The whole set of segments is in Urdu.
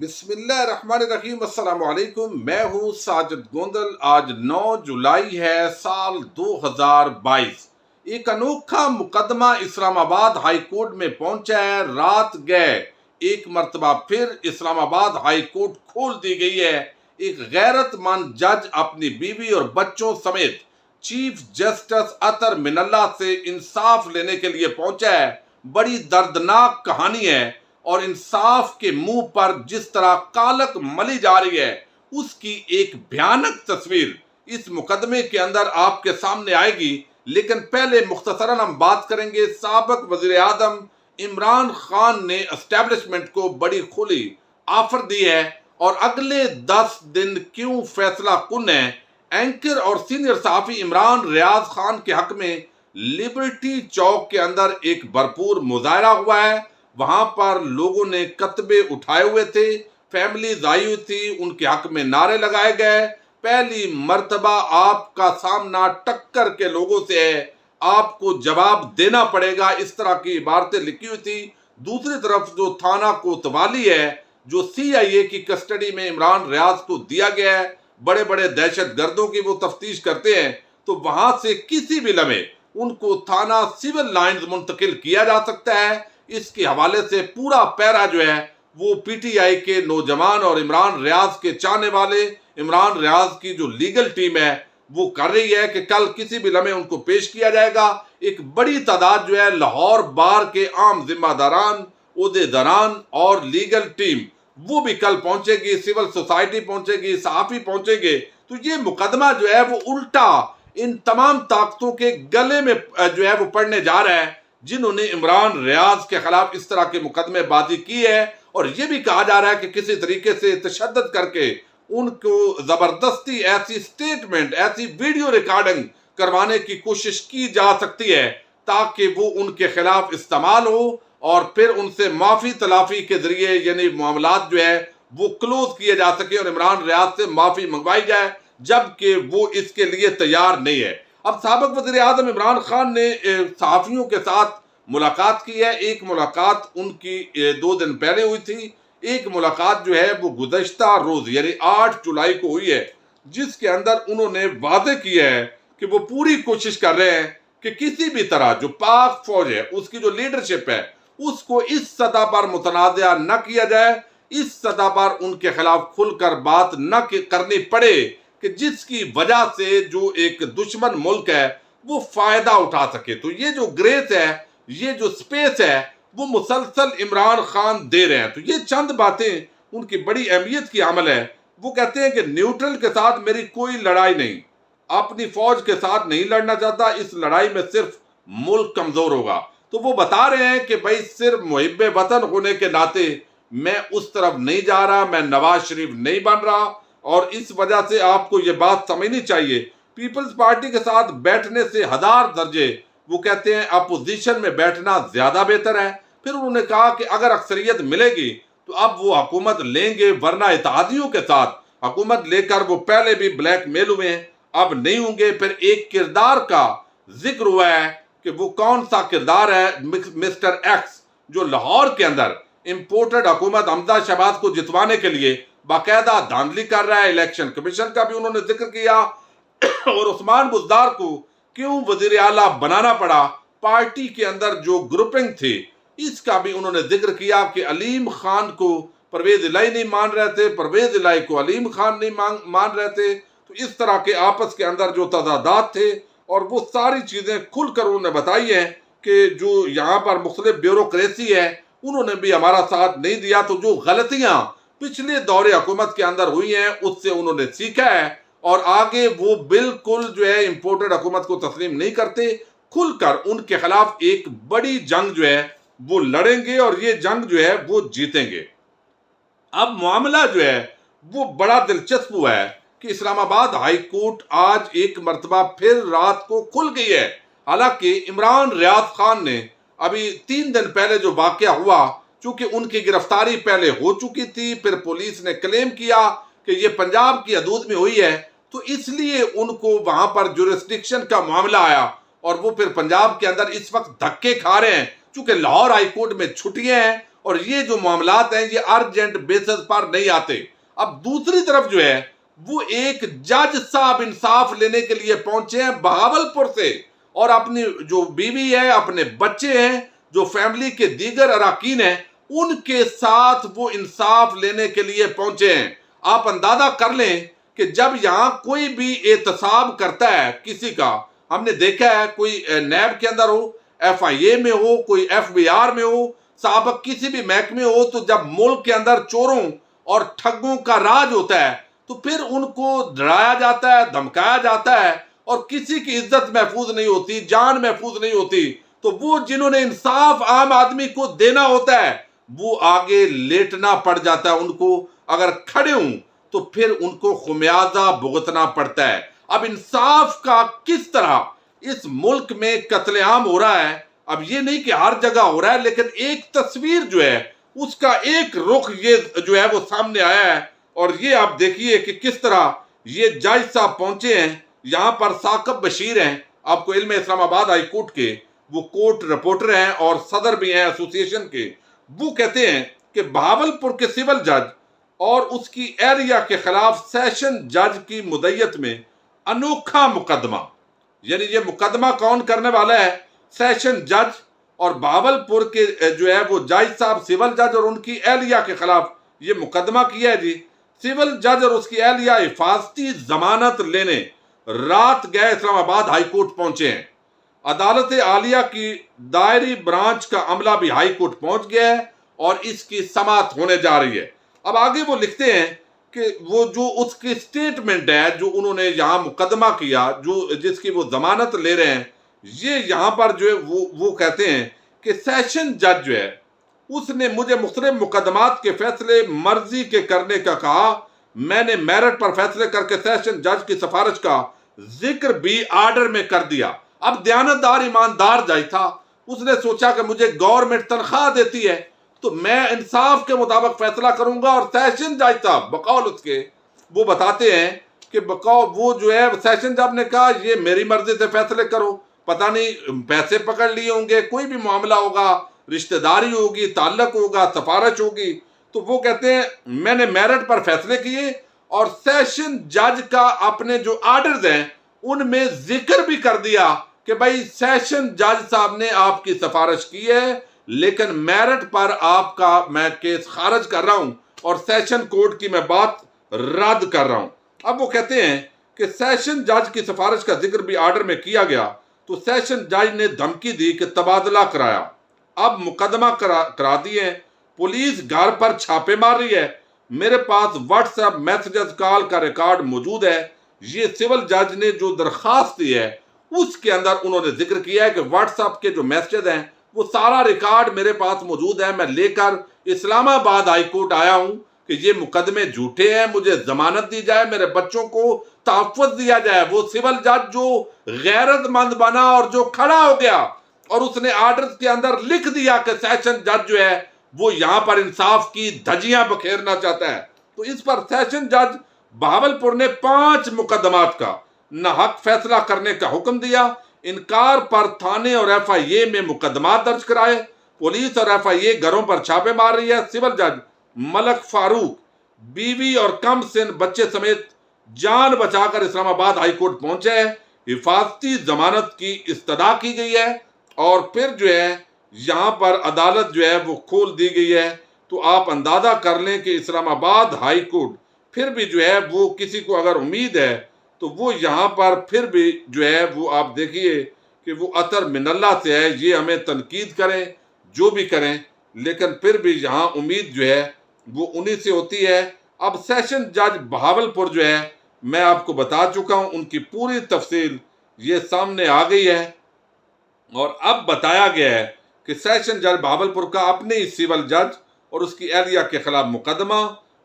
بسم اللہ الرحمن الرحیم۔ السلام علیکم، میں ہوں ساجد گوندل۔ آج 9 جولائی ہے سال 2022۔ ایک انوکھا مقدمہ اسلام آباد ہائی کورٹ میں پہنچا ہے۔ رات گئے ایک مرتبہ پھر اسلام آباد ہائی کورٹ کھول دی گئی ہے۔ ایک غیرت مند جج اپنی بیوی اور بچوں سمیت چیف جسٹس اطہر من اللہ سے انصاف لینے کے لیے پہنچا ہے۔ بڑی دردناک کہانی ہے اور انصاف کے منہ پر جس طرح کالک ملی جا رہی ہے اس کی ایک بھیانک تصویر اس مقدمے کے اندر آپ کے سامنے آئے گی۔ لیکن پہلے مختصراً ہم بات کریں گے، سابق وزیر اعظم عمران خان نے اسٹیبلشمنٹ کو بڑی کھلی آفر دی ہے اور اگلے 10 دن کیوں فیصلہ کن ہے۔ اینکر اور سینئر صحافی عمران ریاض خان کے حق میں لبرٹی چوک کے اندر ایک بھرپور مظاہرہ ہوا ہے۔ وہاں پر لوگوں نے کتبے اٹھائے ہوئے تھے، فیملیز آئی ہوئی تھی، ان کے حق میں نعرے لگائے گئے۔ پہلی مرتبہ آپ کا سامنا ٹکر کے لوگوں سے ہے، آپ کو جواب دینا پڑے گا، اس طرح کی عبارتیں لکھی ہوئی تھی۔ دوسری طرف جو تھانہ کوتوالی ہے، جو CIA کی کسٹڈی میں عمران ریاض کو دیا گیا ہے، بڑے بڑے دہشت گردوں کی وہ تفتیش کرتے ہیں، تو وہاں سے کسی بھی لمحے ان کو تھانہ سول لائنز منتقل کیا جا سکتا ہے۔ اس کے حوالے سے پورا پیرا جو ہے وہ PTI کے نوجوان اور عمران ریاض کے چاہنے والے، عمران ریاض کی جو لیگل ٹیم ہے وہ کر رہی ہے کہ کل کسی بھی لمحے ان کو پیش کیا جائے گا۔ ایک بڑی تعداد جو ہے لاہور بار کے عام ذمہ داران، عہدیداران اور لیگل ٹیم وہ بھی کل پہنچے گی، سول سوسائٹی پہنچے گی، صحافی پہنچیں گے۔ تو یہ مقدمہ جو ہے وہ الٹا ان تمام طاقتوں کے گلے میں جو ہے وہ پڑنے جا رہا ہے جنہوں نے عمران ریاض کے خلاف اس طرح کے مقدمے بازی کی ہے، اور یہ بھی کہا جا رہا ہے کہ کسی طریقے سے تشدد کر کے ان کو زبردستی ایسی سٹیٹمنٹ، ایسی ویڈیو ریکارڈنگ کروانے کی کوشش کی جا سکتی ہے تاکہ وہ ان کے خلاف استعمال ہو اور پھر ان سے معافی تلافی کے ذریعے یعنی معاملات جو ہے وہ کلوز کیے جا سکے اور عمران ریاض سے معافی منگوائی جائے، جبکہ وہ اس کے لیے تیار نہیں ہے۔ اب سابق وزیر اعظم عمران خان نے صحافیوں کے ساتھ ملاقات کی ہے۔ ایک ملاقات ان کی 2 دن پہلے ہوئی تھی، ایک ملاقات جو ہے وہ گزشتہ روز یعنی 8 جولائی کو ہوئی ہے، جس کے اندر انہوں نے واضح کیا ہے کہ وہ پوری کوشش کر رہے ہیں کہ کسی بھی طرح جو پاک فوج ہے اس کی جو لیڈرشپ ہے اس کو اس سطح پر متنازع نہ کیا جائے، اس سطح پر ان کے خلاف کھل کر بات نہ کرنی پڑے کہ جس کی وجہ سے جو ایک دشمن ملک ہے وہ فائدہ اٹھا سکے۔ تو یہ جو گریس ہے، یہ جو سپیس ہے وہ مسلسل عمران خان دے رہے ہیں۔ تو یہ چند باتیں ان کی بڑی اہمیت کی عمل ہے۔ وہ کہتے ہیں کہ نیوٹرل کے ساتھ میری کوئی لڑائی نہیں، اپنی فوج کے ساتھ نہیں لڑنا چاہتا، اس لڑائی میں صرف ملک کمزور ہوگا۔ تو وہ بتا رہے ہیں کہ بھائی صرف محب وطن ہونے کے ناطے میں اس طرف نہیں جا رہا، میں نواز شریف نہیں بن رہا، اور اس وجہ سے آپ کو یہ بات سمجھنی چاہیے پیپلز پارٹی کے ساتھ بیٹھنے سے 1000 درجے وہ کہتے ہیں اپوزیشن میں بیٹھنا زیادہ بہتر ہے۔ پھر انہوں نے کہا کہ اگر اکثریت ملے گی تو اب وہ حکومت لیں گے، ورنہ اتحادیوں کے ساتھ حکومت لے کر وہ پہلے بھی بلیک میل ہوئے ہیں، اب نہیں ہوں گے۔ پھر ایک کردار کا ذکر ہوا ہے کہ وہ کون سا کردار ہے، مسٹر ایکس، جو لاہور کے اندر امپورٹڈ حکومت حمزہ شہباز کو جتوانے کے لیے باقاعدہ دھاندلی کر رہا ہے۔ الیکشن کمیشن کا بھی انہوں نے ذکر کیا، اور عثمان بزدار کو کیوں وزیر اعلیٰ بنانا پڑا، پارٹی کے اندر جو گروپنگ تھی اس کا بھی انہوں نے ذکر کیا کہ علیم خان کو پرویز الہی نہیں مان رہے تھے، پرویز الہی کو علیم خان نہیں مان رہے تھے۔ تو اس طرح کے آپس کے اندر جو تضادات تھے اور وہ ساری چیزیں کھل کر انہوں نے بتائی ہیں کہ جو یہاں پر مختلف بیوروکریسی ہے انہوں نے بھی ہمارا ساتھ نہیں دیا۔ تو جو غلطیاں پچھلے دور حکومت کے اندر ہوئی ہیں اس سے انہوں نے سیکھا ہے، اور آگے وہ بالکل جو ہے امپورٹڈ حکومت کو تسلیم نہیں کرتے، کھل کر ان کے خلاف ایک بڑی جنگ جو ہے وہ لڑیں گے اور یہ جنگ جو ہے وہ جیتیں گے۔ اب معاملہ جو ہے وہ بڑا دلچسپ ہوا ہے کہ اسلام آباد ہائی کورٹ آج ایک مرتبہ پھر رات کو کھل گئی ہے۔ حالانکہ عمران ریاض خان نے ابھی 3 دن پہلے جو واقعہ ہوا، چونکہ ان کی گرفتاری پہلے ہو چکی تھی، پھر پولیس نے کلیم کیا کہ یہ پنجاب کی حدود میں ہوئی ہے، تو اس لیے ان کو وہاں پر جورسڈکشن کا معاملہ آیا، اور وہ پھر پنجاب کے اندر اس وقت دھکے کھا رہے ہیں۔ چونکہ لاہور ہائی کورٹ میں چھٹیاں ہیں اور یہ جو معاملات ہیں یہ ارجنٹ بیسس پر نہیں آتے۔ اب دوسری طرف جو ہے وہ ایک جج صاحب انصاف لینے کے لیے پہنچے ہیں بہاولپور سے، اور اپنی جو بیوی ہے، اپنے بچے ہیں، جو فیملی کے دیگر اراکین ہیں، ان کے ساتھ وہ انصاف لینے کے لیے پہنچے ہیں۔ آپ اندازہ کر لیں کہ جب یہاں کوئی بھی احتساب کرتا ہے کسی کا، ہم نے دیکھا ہے کوئی نیب کے اندر ہو، ایف آئی اے میں ہو، کوئی ایف بی آر میں ہو، سابق کسی بھی محکمے ہو، تو جب ملک کے اندر چوروں اور ٹھگوں کا راج ہوتا ہے تو پھر ان کو ڈرایا جاتا ہے، دھمکایا جاتا ہے، اور کسی کی عزت محفوظ نہیں ہوتی، جان محفوظ نہیں ہوتی۔ تو وہ جنہوں نے انصاف عام آدمی کو دینا ہوتا ہے وہ آگے لیٹنا پڑ جاتا ہے، ان کو اگر کھڑے ہوں تو پھر ان کو خمیازہ بھگتنا پڑتا ہے۔ اب انصاف کا کس طرح اس ملک میں قتل عام ہو رہا ہے، اب یہ نہیں کہ ہر جگہ ہو رہا ہے، لیکن ایک تصویر جو ہے اس کا ایک رخ یہ جو ہے وہ سامنے آیا ہے، اور یہ آپ دیکھیے کہ کس طرح یہ جج صاحب پہنچے ہیں۔ یہاں پر ثاقب بشیر ہیں، آپ کو علم ہے، اسلام آباد ہائی کورٹ کے وہ کورٹ رپورٹر ہیں اور صدر بھی ہیں ایسوسی ایشن کے۔ وہ کہتے ہیں کہ بہاولپور کے سول جج اور اس کی اہلیہ کے خلاف سیشن جج کی مدعیت میں انوکھا مقدمہ، یعنی یہ مقدمہ کون کرنے والا ہے؟ سیشن جج، اور بہاولپور کے جو ہے وہ جج صاحب سول جج اور ان کی اہلیہ کے خلاف یہ مقدمہ کیا ہے جی۔ سول جج اور اس کی اہلیہ حفاظتی ضمانت لینے رات گئے اسلام آباد ہائی کورٹ پہنچے ہیں۔ عدالت عالیہ کی دائری برانچ کا عملہ بھی ہائی کورٹ پہنچ گیا ہے اور اس کی سماعت ہونے جا رہی ہے۔ اب آگے وہ لکھتے ہیں کہ وہ جو اس کی سٹیٹمنٹ ہے جو انہوں نے یہاں مقدمہ کیا، جس کی وہ ضمانت لے رہے ہیں، یہ یہاں پر جو ہے وہ کہتے ہیں کہ سیشن جج جو ہے اس نے مجھے مختلف مقدمات کے فیصلے مرضی کے کرنے کا کہا۔ میں نے میرٹ پر فیصلے کر کے سیشن جج کی سفارش کا ذکر بھی آرڈر میں کر دیا۔ اب دیانتدار ایماندار جج تھا، اس نے سوچا کہ مجھے گورنمنٹ تنخواہ دیتی ہے تو میں انصاف کے مطابق فیصلہ کروں گا، اور سیشن جج صاحب بقول اس کے وہ بتاتے ہیں کہ وہ جو ہے سیشن جج نے کہا یہ میری مرضی سے فیصلے کرو، پتہ نہیں پیسے پکڑ لیے ہوں گے، کوئی بھی معاملہ ہوگا، رشتہ داری ہوگی، تعلق ہوگا، سفارش ہوگی۔ تو وہ کہتے ہیں میں نے میرٹ پر فیصلے کیے اور سیشن جج کا اپنے جو آرڈرز ہیں ان میں ذکر بھی کر دیا کہ بھائی سیشن جج صاحب نے آپ کی سفارش کی ہے، لیکن میرٹ پر آپ کا میں کیس خارج کر رہا ہوں اور سیشن کورٹ کی میں بات رد کر رہا ہوں۔ اب وہ کہتے ہیں کہ سیشن جج کی سفارش کا ذکر بھی آرڈر میں کیا گیا تو سیشن جج نے دھمکی دی کہ تبادلہ کرایا، اب مقدمہ کرا دیے، پولیس گھر پر چھاپے مار رہی ہے، میرے پاس واٹس ایپ میسجز کال کا ریکارڈ موجود ہے۔ یہ سول جج نے جو درخواست دی ہے اس کے اندر انہوں نے ذکر کیا ہے کہ واٹس ایپ کے جو میسجز ہیں وہ سارا ریکارڈ میرے پاس موجود ہے، میں لے کر اسلام آباد ہائی کورٹ آیا ہوں کہ یہ مقدمے جھوٹے ہیں، مجھے ضمانت دی جائے، میرے بچوں کو تحفظ دیا جائے۔ وہ سول جج جو غیرت مند بنا اور جو کھڑا ہو گیا اور اس نے آرڈرز کے اندر لکھ دیا کہ سیشن جج جو ہے وہ یہاں پر انصاف کی دھجیاں بکھیرنا چاہتا ہے، تو اس پر سیشن جج بہاولپور نے 5 مقدمات کا ناحق فیصلہ کرنے کا حکم دیا۔ انکار پر تھانے اور ایف آئی اے میں مقدمات درج کرائے، پولیس اور ایف آئی اے گھروں پر چھاپے مار رہی ہے۔ سول جج ملک فاروق بیوی اور کم سن بچے سمیت جان بچا کر اسلام آباد ہائی کورٹ پہنچے ہیں، حفاظتی ضمانت کی استدعا کی گئی ہے، اور پھر جو ہے یہاں پر عدالت جو ہے وہ کھول دی گئی ہے۔ تو آپ اندازہ کر لیں کہ اسلام آباد ہائی کورٹ پھر بھی جو ہے وہ کسی کو اگر امید ہے تو وہ یہاں پر پھر بھی جو ہے وہ آپ دیکھیے کہ وہ عطر من اللہ سے ہے، یہ ہمیں تنقید کریں جو بھی کریں، لیکن پھر بھی یہاں امید جو ہے وہ انہی سے ہوتی ہے۔ اب سیشن جج بہاولپور جو ہے میں آپ کو بتا چکا ہوں، ان کی پوری تفصیل یہ سامنے آ گئی ہے، اور اب بتایا گیا ہے کہ سیشن جج بہاولپور کا اپنے ہی سول جج اور اس کی اہلیہ کے خلاف مقدمہ،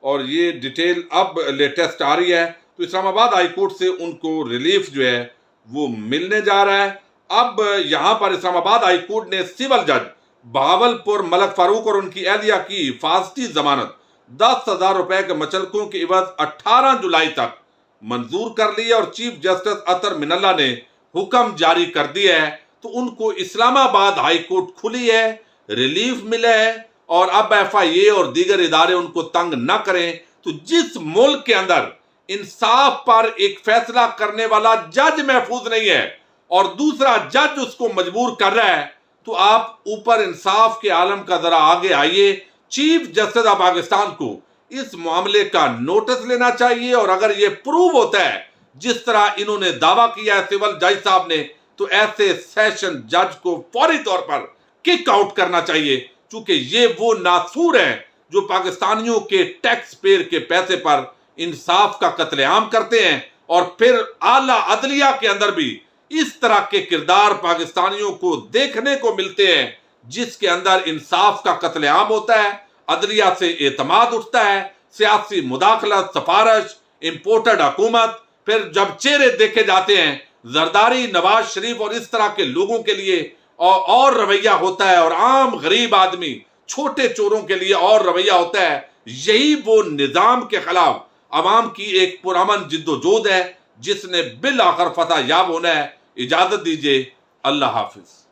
اور یہ ڈیٹیل اب لیٹسٹ آ رہی ہے، تو اسلام آباد ہائی کورٹ سے ان کو ریلیف جو ہے وہ ملنے جا رہا ہے۔ اب یہاں پر اسلام آباد ہائی کورٹ نے سول جج بہاولپور ملک فاروق اور ان کی اہلیہ کی حفاظتی ضمانت 10,000 روپے کے مچلکوں کے عوض 18 جولائی تک منظور کر لی ہے، اور چیف جسٹس عطر من اللہ نے حکم جاری کر دیا ہے، تو ان کو اسلام آباد ہائی کورٹ کھلی ہے، ریلیف ملا ہے، اور اب FIA اور دیگر ادارے ان کو تنگ نہ کریں، تو جس ملک کے اندر انصاف پر ایک فیصلہ کرنے والا جج محفوظ نہیں ہے اور دوسرا جج اس کو مجبور کر رہا ہے، تو آپ اوپر انصاف کے عالم کا ذرا آگے آئیے۔ چیف جسٹس آف پاکستان کو اس معاملے کا نوٹس لینا چاہیے، اور اگر یہ پروو ہوتا ہے جس طرح انہوں نے دعویٰ کیا ہے سول جج صاحب نے، تو ایسے سیشن جج کو فوری طور پر کک آؤٹ کرنا چاہیے، چونکہ یہ وہ ناسور ہیں جو پاکستانیوں کے ٹیکس پیئر کے پیسے پر انصاف کا قتل عام کرتے ہیں، اور پھر اعلیٰ عدلیہ کے اندر بھی اس طرح کے کردار پاکستانیوں کو دیکھنے کو ملتے ہیں جس کے اندر انصاف کا قتل عام ہوتا ہے، عدلیہ سے اعتماد اٹھتا ہے، سیاسی مداخلت، سفارش، امپورٹڈ حکومت، پھر جب چہرے دیکھے جاتے ہیں زرداری، نواز شریف اور اس طرح کے لوگوں کے لیے اور رویہ ہوتا ہے، اور عام غریب آدمی، چھوٹے چوروں کے لیے اور رویہ ہوتا ہے۔ یہی وہ نظام کے خلاف عوام کی ایک پرامن جد و جہد ہے جس نے بالآخر فتح یاب ہونا ہے۔ اجازت دیجیے، اللہ حافظ۔